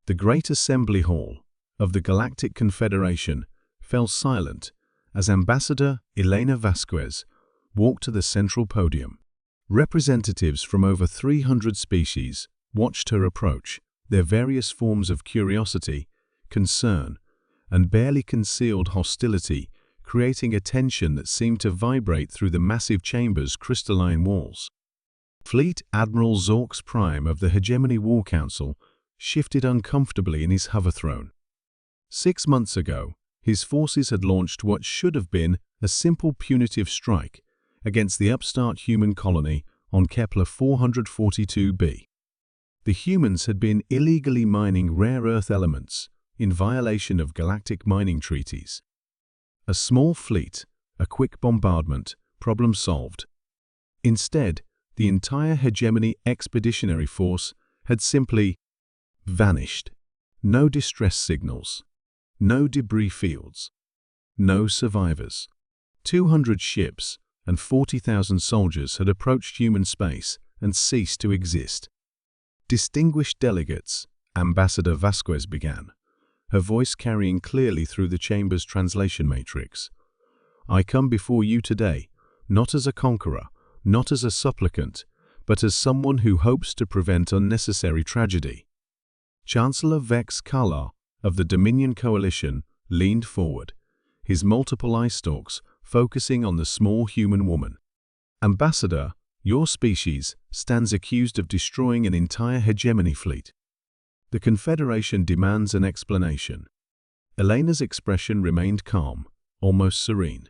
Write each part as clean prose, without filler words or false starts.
The great assembly hall of the Galactic Confederation fell silent as Ambassador Elena Vasquez walked to the central podium. Representatives from over 300 species watched her approach, their various forms of curiosity, concern, and barely concealed hostility creating a tension that seemed to vibrate through the massive chamber's crystalline walls. Fleet Admiral Orcs Prime of the Hegemony War Council shifted uncomfortably in his hover throne. 6 months ago, his forces had launched what should have been a simple punitive strike against the upstart human colony on Kepler 442b. The humans had been illegally mining rare earth elements in violation of galactic mining treaties. A small fleet, a quick bombardment, problem solved. Instead, the entire Hegemony expeditionary force had simply vanished. No distress signals, no debris fields, no survivors. 200 ships and 40,000 soldiers had approached human space and ceased to exist. Distinguished delegates, Ambassador Vasquez began, her voice carrying clearly through the chamber's translation matrix. I come before you today, not as a conqueror, not as a supplicant, but as someone who hopes to prevent unnecessary tragedy. Chancellor Vex Kala of the Dominion Coalition leaned forward, his multiple eye stalks focusing on the small human woman. Ambassador, your species stands accused of destroying an entire hegemony fleet. The Confederation demands an explanation. Elena's expression remained calm, almost serene.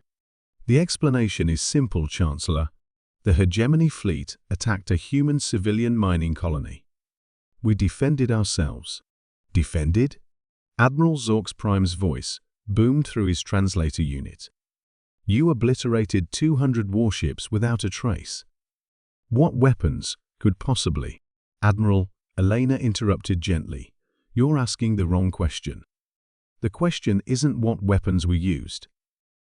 The explanation is simple, Chancellor. The hegemony fleet attacked a human civilian mining colony. We defended ourselves. Defended? Admiral Orcs Prime's voice boomed through his translator unit. You obliterated 200 warships without a trace. What weapons could possibly? Admiral, Elena interrupted gently. You're asking the wrong question. The question isn't what weapons we used.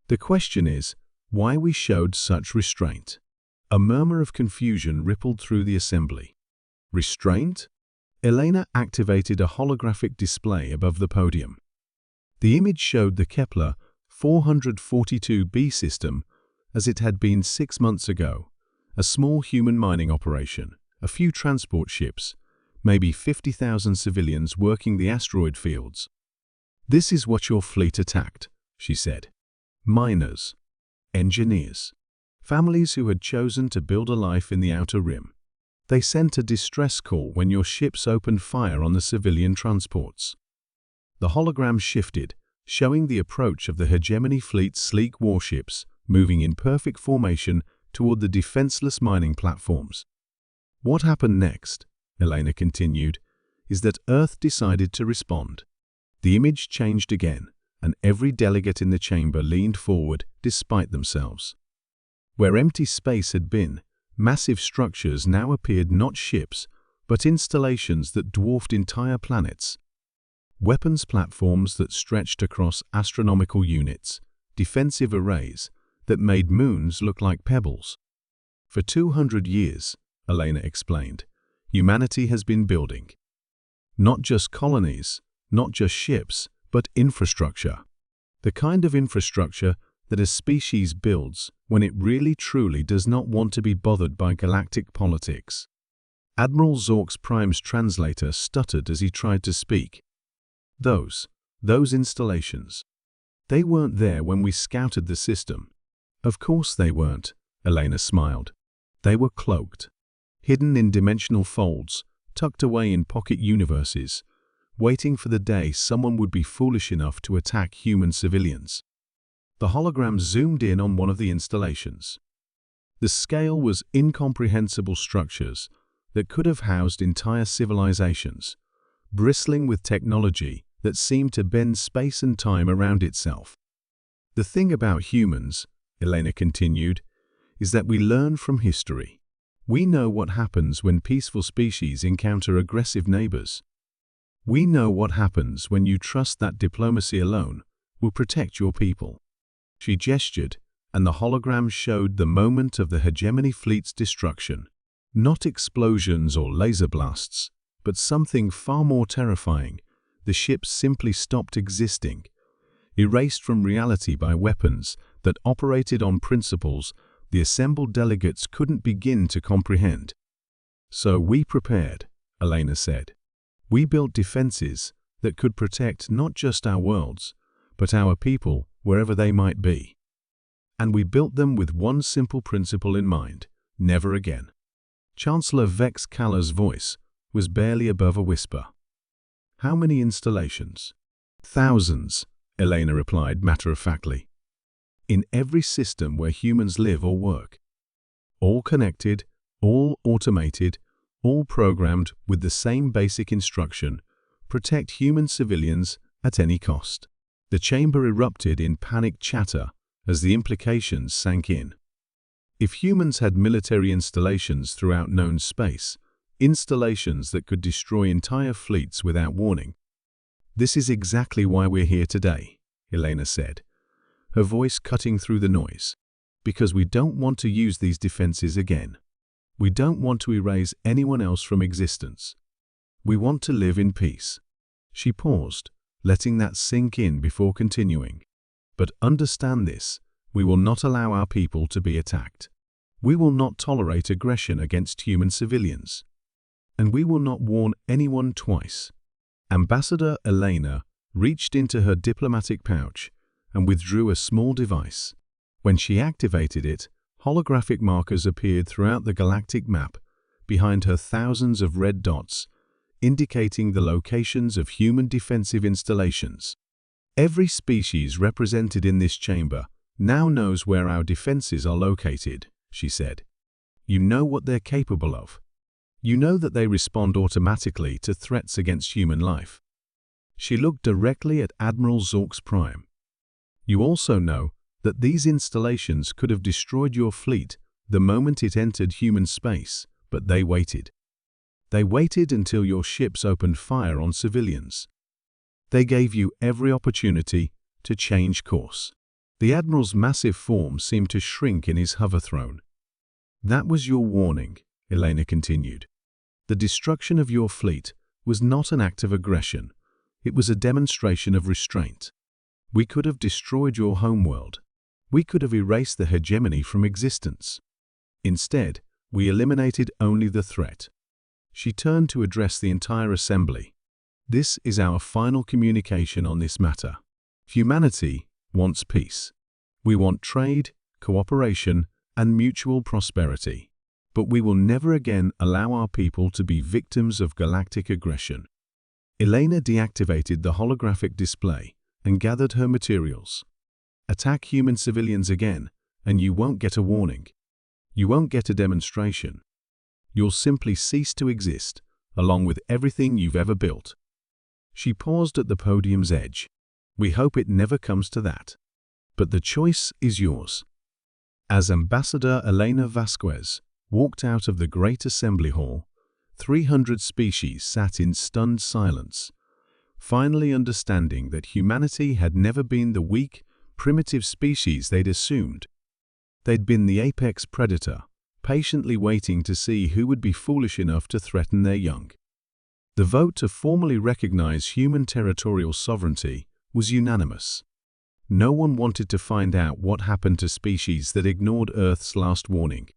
The question is why we showed such restraint. A murmur of confusion rippled through the assembly. Restraint? Elena activated a holographic display above the podium. The image showed the Kepler 442b system as it had been 6 months ago, a small human mining operation, a few transport ships, maybe 50,000 civilians working the asteroid fields. This is what your fleet attacked, she said. Miners, engineers, families who had chosen to build a life in the outer rim. They sent a distress call when your ships opened fire on the civilian transports. The hologram shifted, showing the approach of the Hegemony fleet's sleek warships moving in perfect formation toward the defenseless mining platforms. What happened next, Elena continued, is that Earth decided to respond. The image changed again, and every delegate in the chamber leaned forward despite themselves. Where empty space had been, massive structures now appeared not ships, but installations that dwarfed entire planets. Weapons platforms that stretched across astronomical units, defensive arrays that made moons look like pebbles. For 200 years, Elena explained, humanity has been building. Not just colonies, not just ships, but infrastructure. The kind of infrastructure that a species builds when it really truly does not want to be bothered by galactic politics. Admiral Orcs Prime's translator stuttered as he tried to speak. Those installations. They weren't there when we scouted the system. Of course they weren't, Elena smiled. They were cloaked, hidden in dimensional folds, tucked away in pocket universes, waiting for the day someone would be foolish enough to attack human civilians. The hologram zoomed in on one of the installations. The scale was incomprehensible structures that could have housed entire civilizations, bristling with technology that seemed to bend space and time around itself. The thing about humans, Elena continued, is that we learn from history. We know what happens when peaceful species encounter aggressive neighbors. We know what happens when you trust that diplomacy alone will protect your people. She gestured, and the hologram showed the moment of the Hegemony fleet's destruction. Not explosions or laser blasts, but something far more terrifying, the ships simply stopped existing, erased from reality by weapons that operated on principles the assembled delegates couldn't begin to comprehend. "So we prepared," Elena said. "We built defenses that could protect not just our worlds, but our people wherever they might be. And we built them with one simple principle in mind: never again." Chancellor Vex Kaller's voice was barely above a whisper. "How many installations?" "Thousands," Elena replied matter-of-factly. "In every system where humans live or work. All connected, all automated, all programmed with the same basic instruction: protect human civilians at any cost." The chamber erupted in panicked chatter as the implications sank in. If humans had military installations throughout known space, installations that could destroy entire fleets without warning. "This is exactly why we're here today," Elena said, her voice cutting through the noise. "Because we don't want to use these defenses again. We don't want to erase anyone else from existence. We want to live in peace." She paused, letting that sink in before continuing. "But understand this: we will not allow our people to be attacked. We will not tolerate aggression against human civilians. And we will not warn anyone twice." Ambassador Elena reached into her diplomatic pouch and withdrew a small device. When she activated it, holographic markers appeared throughout the galactic map behind her thousands of red dots, indicating the locations of human defensive installations. "Every species represented in this chamber now knows where our defenses are located," she said. "You know what they're capable of. You know that they respond automatically to threats against human life." She looked directly at Admiral Zorx Prime. "You also know that these installations could have destroyed your fleet the moment it entered human space, but they waited. They waited until your ships opened fire on civilians. They gave you every opportunity to change course." The Admiral's massive form seemed to shrink in his hover throne. "That was your warning," Elena continued. "The destruction of your fleet was not an act of aggression. It was a demonstration of restraint. We could have destroyed your homeworld. We could have erased the hegemony from existence. Instead, we eliminated only the threat." She turned to address the entire assembly. "This is our final communication on this matter. Humanity wants peace. We want trade, cooperation, and mutual prosperity. But we will never again allow our people to be victims of galactic aggression." Elena deactivated the holographic display and gathered her materials. "Attack human civilians again, and you won't get a warning. You won't get a demonstration. You'll simply cease to exist, along with everything you've ever built." She paused at the podium's edge. "We hope it never comes to that. But the choice is yours." As Ambassador Elena Vasquez walked out of the Great Assembly Hall, 300 species sat in stunned silence, finally understanding that humanity had never been the weak, primitive species they'd assumed. They'd been the apex predator, patiently waiting to see who would be foolish enough to threaten their young. The vote to formally recognize human territorial sovereignty was unanimous. No one wanted to find out what happened to species that ignored Earth's last warning.